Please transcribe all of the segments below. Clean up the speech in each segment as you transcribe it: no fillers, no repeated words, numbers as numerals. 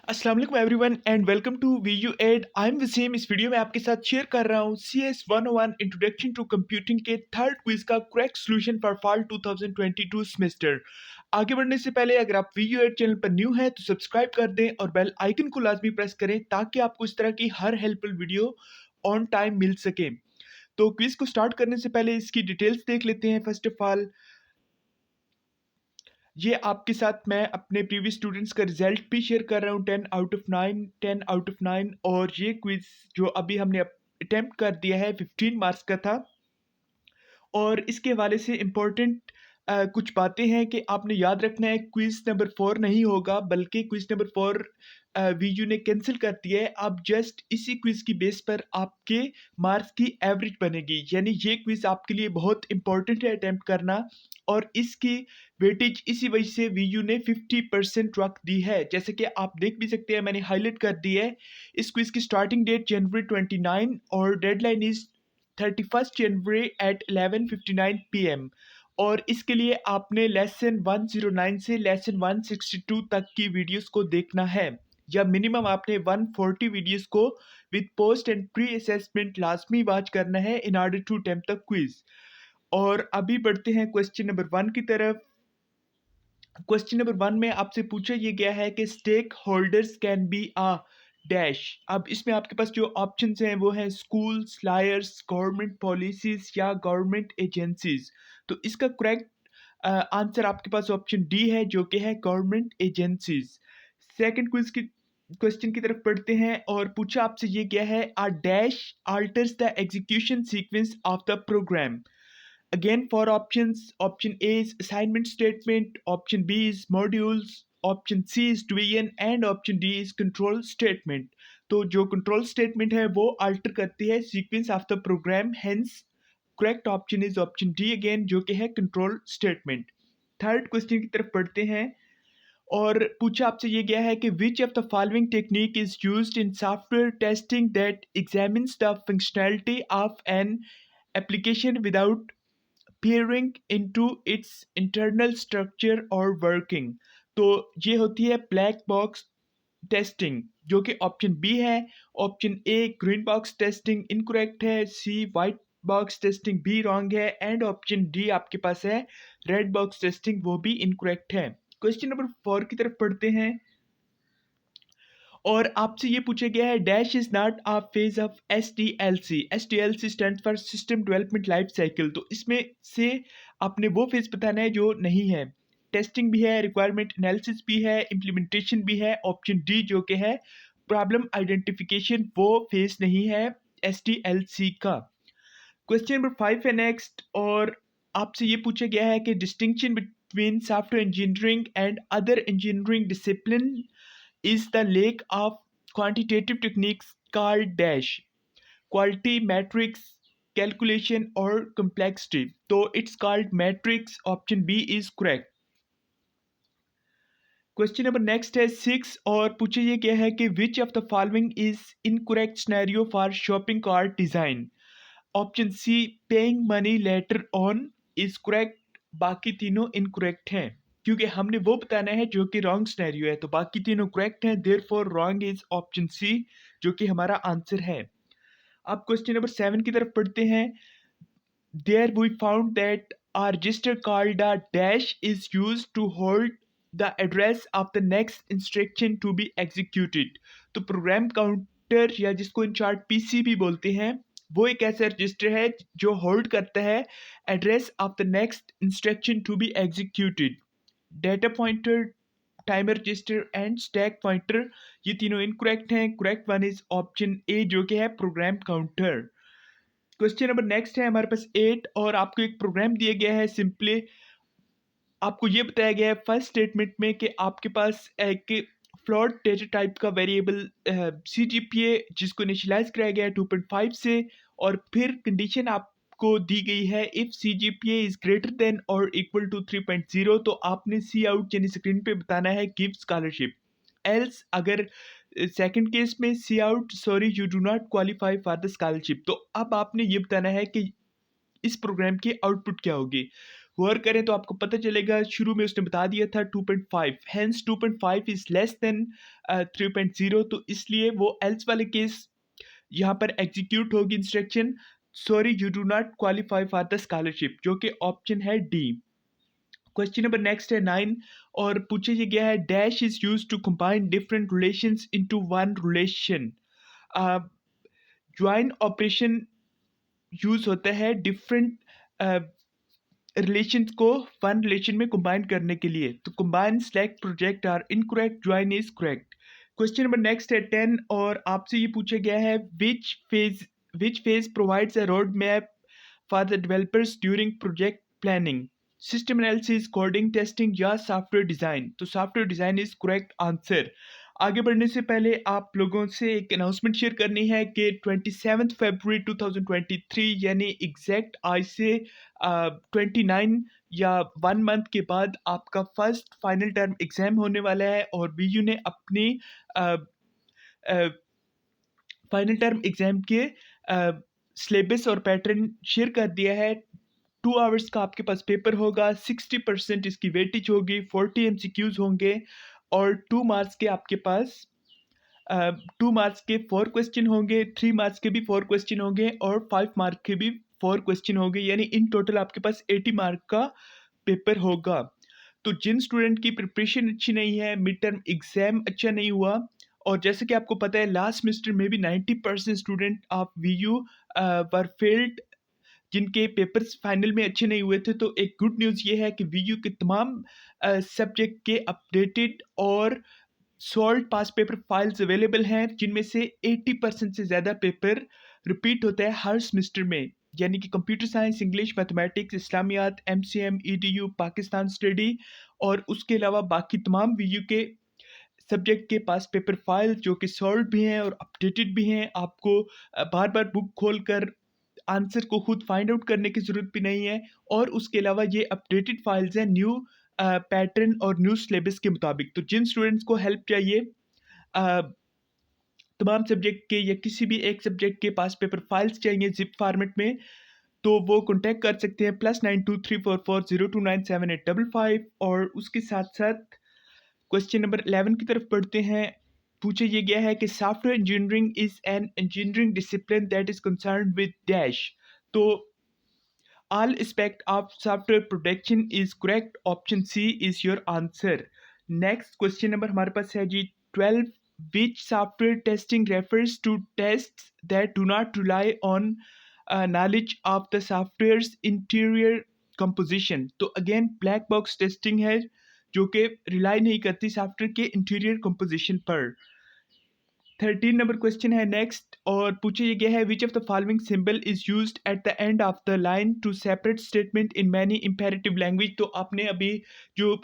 अस्सलाम वालेकुम everyone and welcome to VU Ed. I am Waseem. इस वीडियो में आपके साथ शेयर कर रहा हूँ CS 101 इंट्रोडक्शन टू कंप्यूटिंग के थर्ड क्विज का correct solution for fall 2022 semester. आगे बढ़ने से पहले अगर आप वीयू एड चैनल पर न्यू हैं तो सब्सक्राइब कर दें और बेल आइकन को लाजमी प्रेस करें ताकि आपको इस तरह की हर हेल्पफुल वीडियो ऑन टाइम मिल सके। तो क्विज को स्टार्ट करने से पहले इसकी डिटेल्स देख लेते हैं। फर्स्ट ऑफ ऑल, ये आपके साथ मैं अपने प्रीवियस स्टूडेंट्स का रिजल्ट भी शेयर कर रहा हूँ। 10 आउट ऑफ 9, 10 आउट ऑफ 9। और ये क्विज जो अभी हमने अटेम्प्ट कर दिया है 15 मार्क्स का था। और इसके हवाले से इम्पोर्टेंट कुछ बातें हैं कि आपने याद रखना है। क्विज नंबर 4 नहीं होगा, बल्कि क्विज नंबर 4 वीयू ने कैंसिल कर दिया है। अब जस्ट इसी क्विज की बेस पर आपके मार्क्स की एवरेज बनेगी, यानी ये क्विज आपके लिए बहुत इंपॉर्टेंट है अटेम्प्ट करना। और इसकी वेटेज इसी वजह से वीयू ने 50% रख दी है। जैसे कि आप देख भी सकते हैं, मैंने हाईलाइट कर दी है। इस क्विज की स्टार्टिंग डेट जनवरी 29 और deadline is 31 January at 11:59 PM। और इसके लिए आपने लेसन 109 से लेसन 162 तक की वीडियोस को देखना है, या मिनिमम आपने 140 वीडियोस को with post and pre assessment लाजमी वॉच करना है in order to attempt the quiz. और अभी बढ़ते हैं क्वेश्चन नंबर 1 की तरफ। क्वेश्चन नंबर 1 में आपसे पूछा ये गया है कि stakeholders can be a dash. अब इसमें आपके पास जो ऑप्शंस हैं वो हैं स्कूल्स, लायर्स, गवर्नमेंट पॉलिसीज या गवर्नमेंट एजेंसीज। तो इसका करेक्ट आंसर आपके पास ऑप्शन डी है, जो कि है गवर्नमेंट एजेंसीज। सेकंड क्विज की क्वेश्चन की तरफ पढ़ते हैं और पूछा आपसे ये गया है आ dash alters the execution sequence of the program. Again, for options, option A is assignment statement, option B is modules, option C is division and option D is control statement. तो जो control statement है वो alter करती है sequence of the program, hence correct option is option D again, जो कि है control statement. Third question की तरफ पढ़ते हैं और पूछा आपसे ये गया है कि which of the following technique is used in software testing that examines the functionality of an application without peering into its internal structure or working। तो ये होती है ब्लैक बॉक्स टेस्टिंग, जो कि ऑप्शन बी है। Option A green box testing incorrect है, सी white box testing भी wrong है, एंड ऑप्शन डी आपके पास है रेड बॉक्स टेस्टिंग, वो भी इनकरेक्ट है। क्वेश्चन नंबर 4 की तरफ पढ़ते हैं और आपसे ये पूछा गया है dash is not a phase of SDLC। SDLC stand for system development life cycle. तो इसमें से आपने वो फेज बताना है जो नहीं है। टेस्टिंग भी है, रिक्वायरमेंट एनालिसिस भी है, इम्प्लीमेंटेशन भी है। ऑप्शन डी जो कि है प्रॉब्लम आइडेंटिफिकेशन, वो फेज नहीं है SDLC का। क्वेश्चन नंबर 5 है नेक्स्ट, और आपसे ये पूछा गया है कि distinction between software engineering and other engineering discipline is the lack of quantitative techniques called dash quality matrix calculation or complexity। तो it's called matrix, option B is correct। Question number next है 6 और पूछे ये क्या है कि which of the following is incorrect scenario for shopping cart design। Option C paying money later on is correct, बाकी तीनों इनकरेक्ट हैं, क्योंकि हमने वो बताना है जो कि रॉन्ग सिनेरियो है। तो बाकी तीनों करेक्ट हैं, therefore wrong is option C, जो कि हमारा आंसर है। अब क्वेश्चन नंबर 7 की तरफ पढ़ते हैं। There we found that are register called a dash is use to hold the address of the next instruction to be executed. तो प्रोग्राम काउंटर, या जिसको इन शॉर्ट PC भी बोलते हैं, वो एक ऐसा रजिस्टर है जो होल्ड करता है address of the next instruction to be executed. Data pointer, timer register and stack pointer, ये तीनों इनकरेक्ट हैं। Correct one is option A, जो कि है program counter. Question number next है हमारे पास 8 और आपको एक प्रोग्राम दिया गया है। सिंपली आपको ये बताया गया है फर्स्ट स्टेटमेंट में कि आपके पास एक फ्लोट डेटा टाइप का वेरिएबल CGPA जिसको इनिशियलाइज कराया गया है 2.5 से, और फिर कंडीशन आपको दी गई है if CGPA is greater than और इक्वल टू 3.0। तो आपने सी आउट यानी स्क्रीन पे बताना है गिव स्कॉलरशिप, एल्स अगर सेकंड केस में cout sorry you do not qualify for the scholarship. तो अब आपने ये बताना है कि इस प्रोग्राम की आउटपुट क्या होगी। गौर करें तो आपको पता चलेगा शुरू में उसने बता दिया था 2.5, हेंस 2.5 इज़ लेस देन 3.0, तो इसलिए वो एल्स वाले केस यहाँ पर एग्जीक्यूट होगी instruction, sorry you do not qualify for the scholarship, जो कि ऑप्शन है डी। क्वेश्चन नंबर नेक्स्ट है 9, और पूछा ये गया है dash is use to combine different relations into one relation. Join operation use होता है डिफरेंट रिलेशंस को वन रिलेशन में कंबाइन करने के लिए, तो combine, select, project are incorrect, join is correct. Question number next है 10, और आपसे ये पूछा गया है which phase provides a road map for the developers during project planning, system analysis, coding, testing या सॉफ्टवेयर डिज़ाइन, तो software design is correct answer. आगे बढ़ने से पहले आप लोगों से एक अनाउंसमेंट शेयर करनी है कि 27 फरवरी 2023 यानी एग्जैक्ट आज से 29 या 1 मंथ के बाद आपका फर्स्ट फाइनल टर्म एग्ज़ाम होने वाला है, और बीयू ने अपनी फाइनल टर्म एग्ज़ाम के सिलेबस और पैटर्न शेयर कर दिया है। 2 आवर्स का आपके पास पेपर होगा, 60% इसकी वेटेज होगी, 40 एमसीक्यूज होंगे, और 2 मार्क्स के आपके पास 2 मार्क्स के 4 क्वेश्चन होंगे, 3 मार्क्स के भी 4 क्वेश्चन होंगे, और 5 मार्क के भी 4 क्वेश्चन होंगे, यानी इन टोटल आपके पास 80 मार्क का पेपर होगा। तो जिन स्टूडेंट की प्रिपरेशन अच्छी नहीं है, मिड टर्म एग्ज़ाम अच्छा नहीं हुआ, और जैसे कि आपको पता है लास्ट सेमेस्टर में भी 90% student of Vu were failed, जिनके पेपर्स फाइनल में अच्छे नहीं हुए थे। तो एक गुड न्यूज़ ये है कि वीयू के तमाम सब्जेक्ट के अपडेटेड और सॉल्व पास पेपर फाइल्स अवेलेबल हैं, जिनमें से 80% से ज़्यादा पेपर रिपीट होता है हर सेमेस्टर में, यानी कि computer science, English, mathematics, Islamiat, MCM, EDU, Pakistan study, और उसके अलावा बाकी तमाम वीयू के सब्जेक्ट के पास पेपर फाइल जो कि सॉल्व भी हैं और अपडेटेड भी हैं। आपको बार बार बुक खोल कर आंसर को खुद फाइंड आउट करने की ज़रूरत भी नहीं है, और उसके अलावा ये अपडेटेड फाइल्स हैं न्यू पैटर्न और न्यू सिलेबस के मुताबिक। तो जिन स्टूडेंट्स को हेल्प चाहिए तमाम सब्जेक्ट के या किसी भी एक सब्जेक्ट के पास पेपर फाइल्स चाहिए जिप फॉर्मेट में, तो वो कॉन्टैक्ट कर सकते हैं +923440297855। और उसके साथ साथ क्वेश्चन नंबर 11 की तरफ पढ़ते हैं। पूछा ये गया है कि software engineering is an engineering discipline that is concerned with dash, तो all aspect of software production is correct, option C is your answer। next question number हमारे पास है जी 12, which software testing refers to tests that do not rely on knowledge of the software's interior composition, तो again black box testing है जो कि rely नहीं करती software के interior composition पर। 13 नंबर क्वेश्चन है नेक्स्ट, और पूछा ये गया है which of the following symbol is used at the end of the line to separate statement in many imperative language, तो आपने अभी जो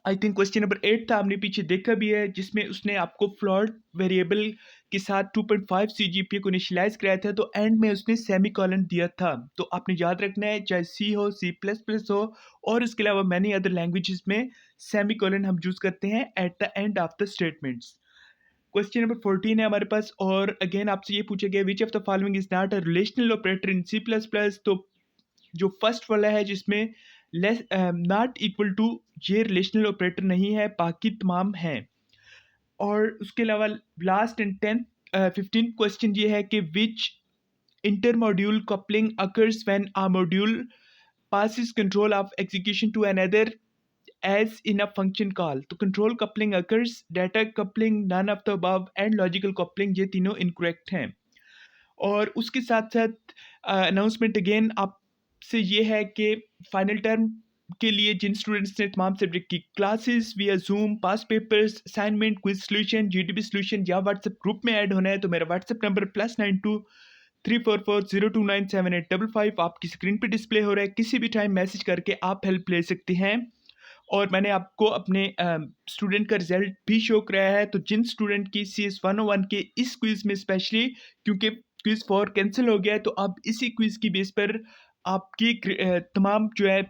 आई थिंक क्वेश्चन नंबर 8 था हमने पीछे देखा भी है, जिसमें उसने आपको फ्लोट वेरिएबल के साथ 2.5 सीजीपीए को इनिशियलाइज कराया था, तो एंड में उसने सेमी कॉलन दिया था। तो आपने याद रखना है चाहे सी हो, सी प्लस प्लस हो, और इसके अलावा मैनी अदर लैंग्वेजेस में सेमी कॉलन हम यूज़ करते हैं eight the end of the statements. Question number 14 है हमारे पास, और अगेन आपसे ये पूछा गया which of the following is not a relational operator in C plus plus, तो जो फर्स्ट वाला है जिसमें लेस नॉट इक्वल टू, ये रिलेशनल ऑपरेटर नहीं है, बाकी तमाम हैं। और उसके अलावा लास्ट एंड 15 क्वेश्चन ये है कि which inter module coupling occurs when a module passes control of execution to another as in a function call, तो control coupling occurs, data coupling none of the above, and logical coupling ये तीनों incorrect हैं। और उसके साथ साथ announcement again आपसे ये है कि फाइनल टर्म के लिए जिन स्टूडेंट्स ने तमाम सब्जेक्ट की classes via Zoom, past papers, assignment, quiz solution, GDB solution या व्हाट्सएप ग्रुप में ऐड होना है, तो मेरा व्हाट्सएप नंबर +923440297855 आपकी स्क्रीन पे डिस्प्ले हो रहा है। किसी भी टाइम मैसेज करके आप हेल्प ले सकते हैं, और मैंने आपको अपने स्टूडेंट का रिजल्ट भी शो कराया है। तो जिन स्टूडेंट की CS 101 के इस क्विज़ में स्पेशली, क्योंकि क्विज़ 4 कैंसिल हो गया है, तो अब इसी क्विज़ की बेस पर आपकी तमाम जो है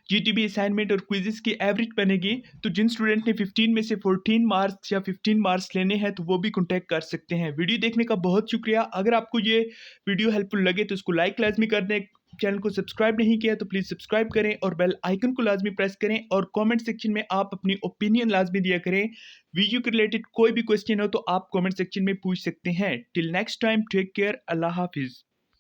जीटीबी असाइनमेंट और क्विज़ेस की एवरेज बनेगी। तो जिन स्टूडेंट ने 15 में से 14 मार्क्स या 15 मार्क्स लेने हैं, तो वो भी कॉन्टैक्ट कर सकते हैं। वीडियो देखने का बहुत शुक्रिया। अगर आपको ये वीडियो हेल्पफुल लगे तो इसको लाइक लाजमी कर दें, चैनल को सब्सक्राइब नहीं किया तो प्लीज़ सब्सक्राइब करें और बेल आइकन को लाजमी प्रेस करें और कमेंट सेक्शन में आप अपनी ओपिनियन लाजमी दिया करें। वीडियो के रिलेटेड कोई भी क्वेश्चन हो तो आप कमेंट सेक्शन में पूछ सकते हैं। Till next time, take care, अल्लाह हाफिज़।